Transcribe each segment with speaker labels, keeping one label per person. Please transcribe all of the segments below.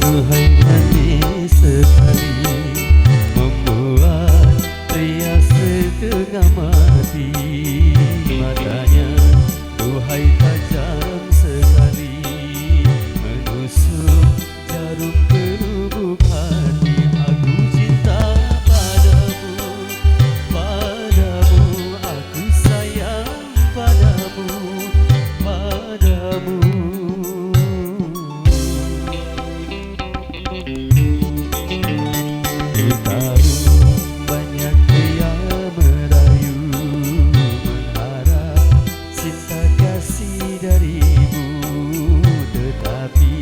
Speaker 1: Duhai manis sekali, membuat pria setengah mati. Matanya duhai tajam sekali, menusuk jarum ke lubuk hati. Aku cinta padamu, padamu, aku sayang padamu, padamu. Ku tahu banyak pria merayu, mengharap cinta kasih darimu, tetapi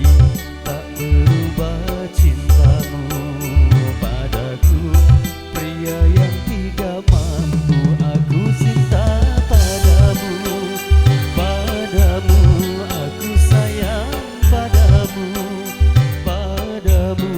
Speaker 1: tak berubah cintamu padaku, pria yang tidak mampu. Aku cinta padamu, padamu, aku sayang padamu, padamu.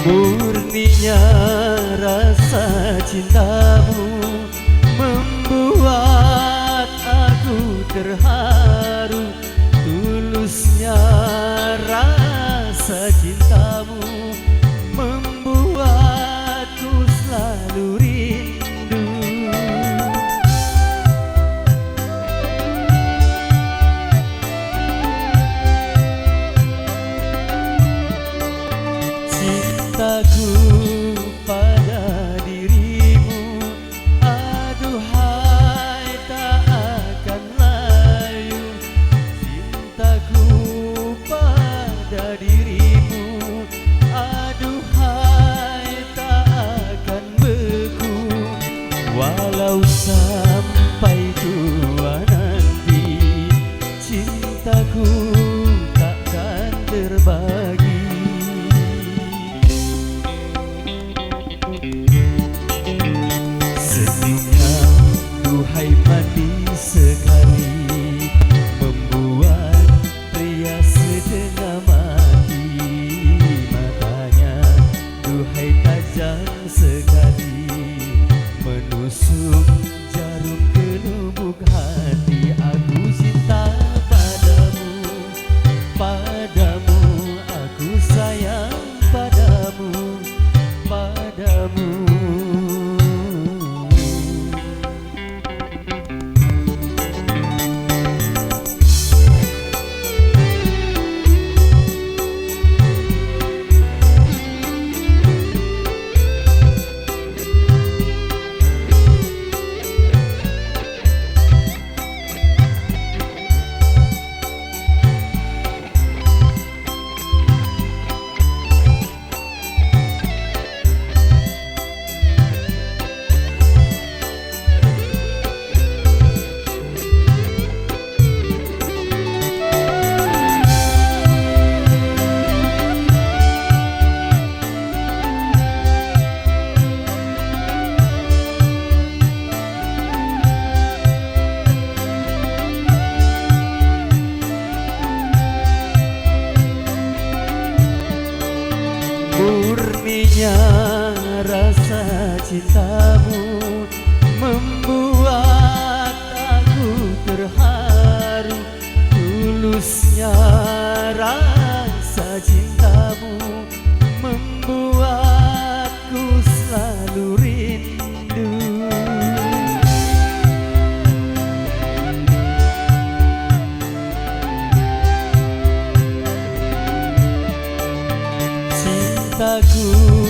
Speaker 1: Murninya rasa cintamu membuat aku terharu. Tulusnya rasa cintamu membuatku selalu rindu. Cintaku pada dirimu, aduhai tak akan layu. Cintaku pada dirimu, aduhai tak akan beku. Walau sampai tua nanti, cintaku takkan terbagi. Senyumnya duhai manis sekali, membuat pria setengah mati. Matanya duhai tajam sekali, menusuk jarum ke lubuk hati. Aku cinta padamu, padamu, aku sayang padamu, padamu. Murninya rasa cintamu membuat aku terharu. Tulusnya rasa cintamu membuatku selalu rindu. cintaku